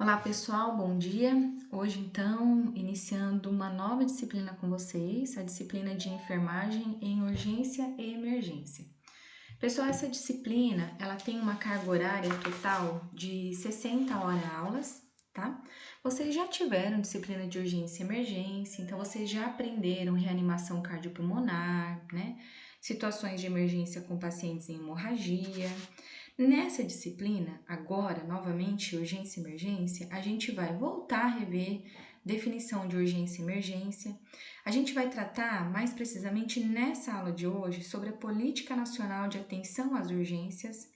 Olá pessoal, bom dia! Hoje então, iniciando uma nova disciplina com vocês, a disciplina de enfermagem em urgência e emergência. Pessoal, essa disciplina, ela tem uma carga horária total de 60 horas-aulas, tá? Vocês já tiveram disciplina de urgência e emergência, então vocês já aprenderam reanimação cardiopulmonar, né? Situações de emergência com pacientes em hemorragia. Nessa disciplina, agora, novamente, urgência e emergência, a gente vai voltar a rever definição de urgência e emergência. A gente vai tratar, mais precisamente nessa aula de hoje, sobre a Política Nacional de Atenção às Urgências,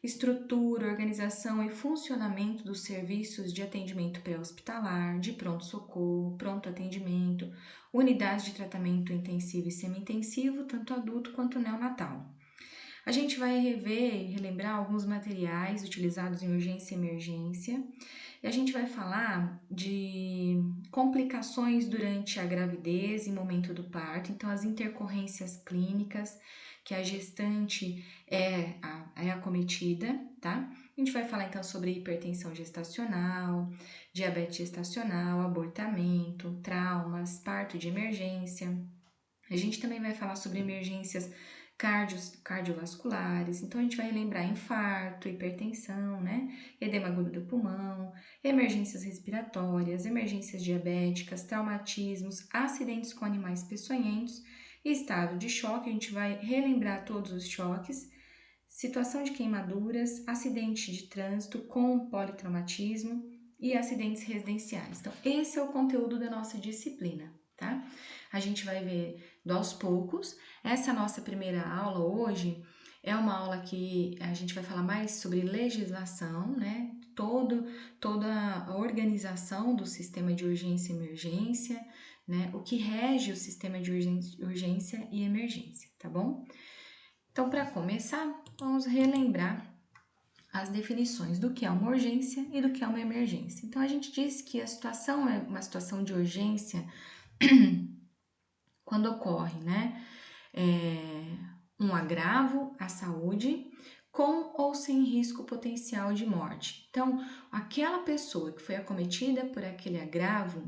estrutura, organização e funcionamento dos serviços de atendimento pré-hospitalar, de pronto-socorro, pronto atendimento, unidades de tratamento intensivo e semi-intensivo, tanto adulto quanto neonatal. A gente vai rever e relembrar alguns materiais utilizados em urgência e emergência, e a gente vai falar de complicações durante a gravidez e momento do parto, então as intercorrências clínicas que a gestante é acometida, tá? A gente vai falar então sobre hipertensão gestacional, diabetes gestacional, abortamento, traumas, parto de emergência. A gente também vai falar sobre emergências cardiovasculares, então a gente vai lembrar infarto, hipertensão, né? Edema agudo do pulmão, emergências respiratórias, emergências diabéticas, traumatismos, acidentes com animais peçonhentos e estado de choque. A gente vai relembrar todos os choques, situação de queimaduras, acidente de trânsito com politraumatismo e acidentes residenciais. Então, esse é o conteúdo da nossa disciplina, tá? A gente vai ver aos poucos. Essa nossa primeira aula hoje é uma aula que a gente vai falar mais sobre legislação, né? Toda a organização do sistema de urgência e emergência, né? O que rege o sistema de urgência e emergência, tá bom? Então, para começar, vamos relembrar as definições do que é uma urgência e do que é uma emergência. Então, a gente diz que a situação é uma situação de urgência quando ocorre, né, um agravo à saúde com ou sem risco potencial de morte. Então, aquela pessoa que foi acometida por aquele agravo,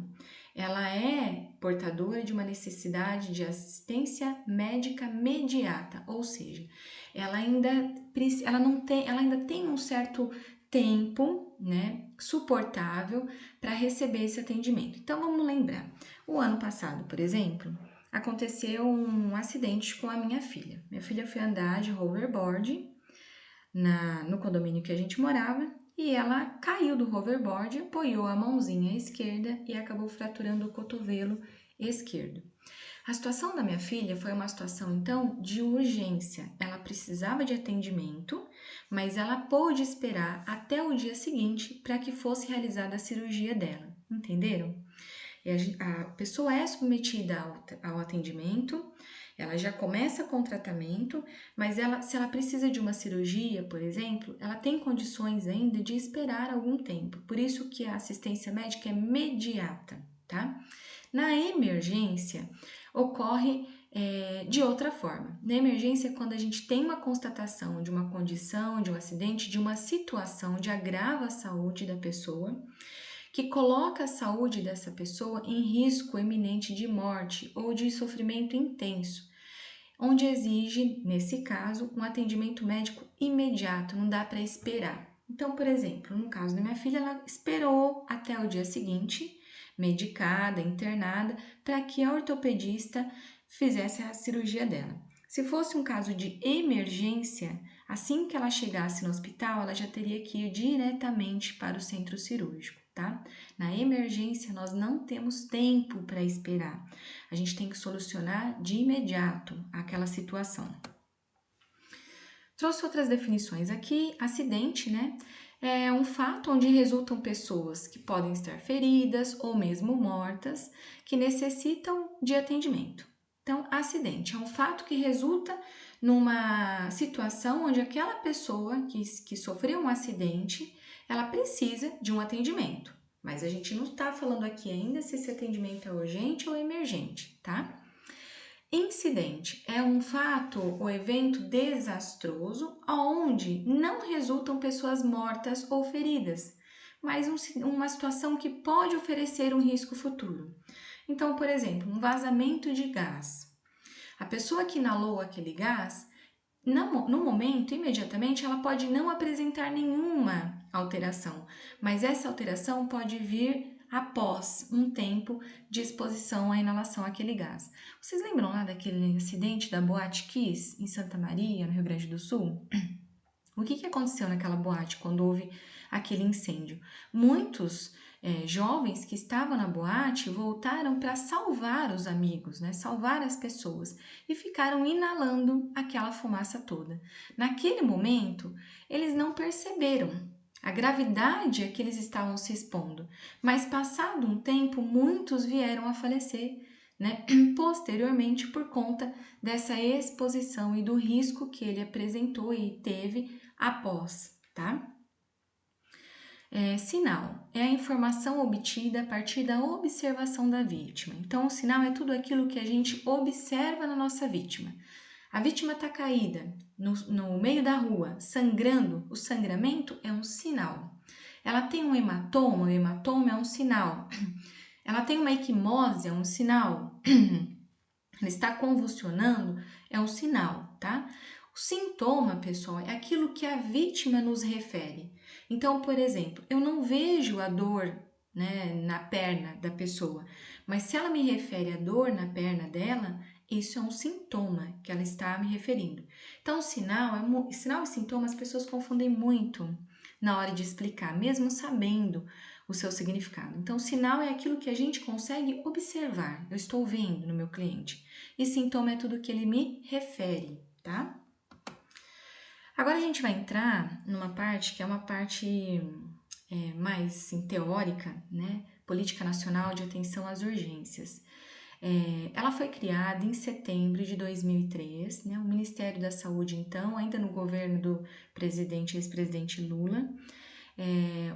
ela é portadora de uma necessidade de assistência médica imediata, ou seja, ela ainda tem um certo tempo, né, suportável para receber esse atendimento. Então, vamos lembrar, o ano passado, por exemplo, aconteceu um acidente com a minha filha. Minha filha foi andar de hoverboard no condomínio que a gente morava e ela caiu do hoverboard, apoiou a mãozinha esquerda e acabou fraturando o cotovelo esquerdo. A situação da minha filha foi uma situação, então, de urgência. Ela precisava de atendimento, mas ela pôde esperar até o dia seguinte para que fosse realizada a cirurgia dela. Entenderam? A pessoa é submetida ao atendimento, ela já começa com o tratamento, mas se ela precisa de uma cirurgia, por exemplo, ela tem condições ainda de esperar algum tempo. Por isso que a assistência médica é imediata, tá? Na emergência, ocorre de outra forma. Na emergência, quando a gente tem uma constatação de uma condição, de um acidente, de uma situação de agravo à saúde da pessoa, que coloca a saúde dessa pessoa em risco iminente de morte ou de sofrimento intenso, onde exige, nesse caso, um atendimento médico imediato, não dá para esperar. Então, por exemplo, no caso da minha filha, ela esperou até o dia seguinte, medicada, internada, para que a ortopedista fizesse a cirurgia dela. Se fosse um caso de emergência, assim que ela chegasse no hospital, ela já teria que ir diretamente para o centro cirúrgico, tá? Na emergência, nós não temos tempo para esperar. A gente tem que solucionar de imediato aquela situação. Trouxe outras definições aqui. Acidente, né? É um fato onde resultam pessoas que podem estar feridas ou mesmo mortas, que necessitam de atendimento. Então, acidente é um fato que resulta numa situação onde aquela pessoa que sofreu um acidente, ela precisa de um atendimento. Mas a gente não está falando aqui ainda se esse atendimento é urgente ou emergente, tá? Incidente é um fato ou evento desastroso onde não resultam pessoas mortas ou feridas, mas uma situação que pode oferecer um risco futuro. Então, por exemplo, um vazamento de gás. A pessoa que inalou aquele gás, no momento, imediatamente, ela pode não apresentar nenhuma alteração, mas essa alteração pode vir após um tempo de exposição à inalação àquele gás. Vocês lembram lá daquele acidente da Boate Kiss, em Santa Maria, no Rio Grande do Sul? O que aconteceu naquela boate quando houve aquele incêndio? Muitos jovens que estavam na boate voltaram para salvar os amigos, né? Salvar as pessoas e ficaram inalando aquela fumaça toda. Naquele momento, eles não perceberam a gravidade a que eles estavam se expondo, mas passado um tempo, muitos vieram a falecer, né? Posteriormente por conta dessa exposição e do risco que ele apresentou e teve após, tá? Sinal é a informação obtida a partir da observação da vítima. Então, o sinal é tudo aquilo que a gente observa na nossa vítima. A vítima está caída no meio da rua, sangrando, o sangramento é um sinal. Ela tem um hematoma, o hematoma é um sinal. Ela tem uma equimose, é um sinal. Ela está convulsionando, é um sinal, tá? O sintoma, pessoal, é aquilo que a vítima nos refere. Então, por exemplo, eu não vejo a dor, né, na perna da pessoa, mas se ela me refere a dor na perna dela, isso é um sintoma que ela está me referindo. Então, sinal e sintoma as pessoas confundem muito na hora de explicar, mesmo sabendo o seu significado. Então, sinal é aquilo que a gente consegue observar. Eu estou vendo no meu cliente. E sintoma é tudo que ele me refere, tá? Agora a gente vai entrar numa parte que é uma parte mais assim, teórica, né? Política Nacional de Atenção às Urgências. Ela foi criada em setembro de 2003, né? O Ministério da Saúde, então, ainda no governo do ex-presidente Lula,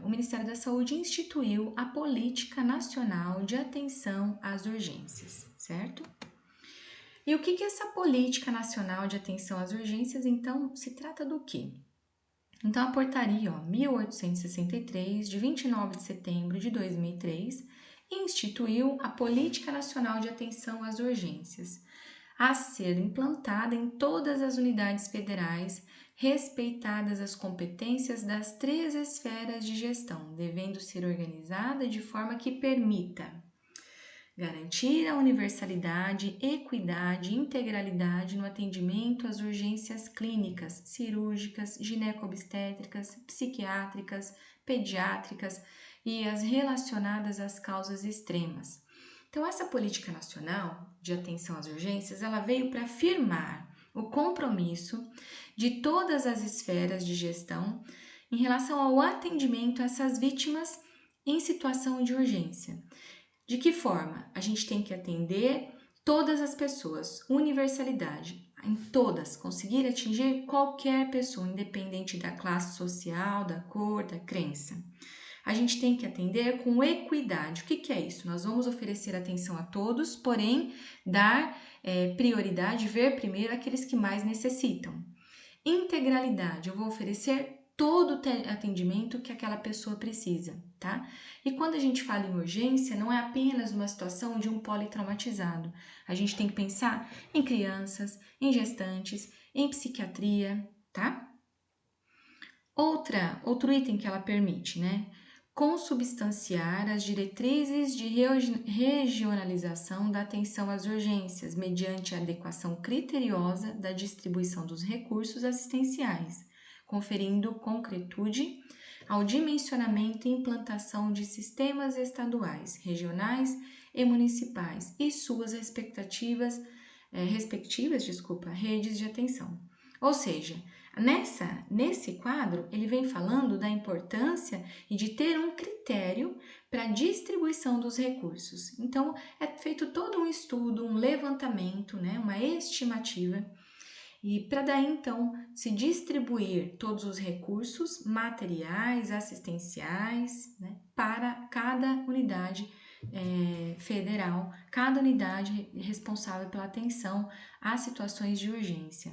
o Ministério da Saúde instituiu a Política Nacional de Atenção às Urgências, certo? E o que é essa Política Nacional de Atenção às Urgências, então, se trata do quê? Então, a portaria 1863, de 29 de setembro de 2003, instituiu a Política Nacional de Atenção às Urgências, a ser implantada em todas as unidades federais, respeitadas as competências das 3 esferas de gestão, devendo ser organizada de forma que permita garantir a universalidade, equidade e integralidade no atendimento às urgências clínicas, cirúrgicas, gineco-obstétricas, psiquiátricas, pediátricas e as relacionadas às causas extremas. Então, essa política nacional de atenção às urgências, ela veio para afirmar o compromisso de todas as esferas de gestão em relação ao atendimento a essas vítimas em situação de urgência. De que forma? A gente tem que atender todas as pessoas, universalidade, em todas, conseguir atingir qualquer pessoa, independente da classe social, da cor, da crença. A gente tem que atender com equidade. O que é isso? Nós vamos oferecer atenção a todos, porém, dar prioridade, ver primeiro aqueles que mais necessitam. Integralidade, eu vou oferecer todo o atendimento que aquela pessoa precisa, tá? E quando a gente fala em urgência, não é apenas uma situação de um politraumatizado. A gente tem que pensar em crianças, em gestantes, em psiquiatria, tá? Outro item que ela permite, né? Consubstanciar as diretrizes de regionalização da atenção às urgências, mediante a adequação criteriosa da distribuição dos recursos assistenciais, conferindo concretude ao dimensionamento e implantação de sistemas estaduais, regionais e municipais e suas respectivas redes de atenção. Ou seja, nesse quadro, ele vem falando da importância e de ter um critério para a distribuição dos recursos. Então, é feito todo um estudo, um levantamento, né, uma estimativa, e para daí, então, se distribuir todos os recursos materiais, assistenciais, né, para cada unidade federal, cada unidade responsável pela atenção às situações de urgência.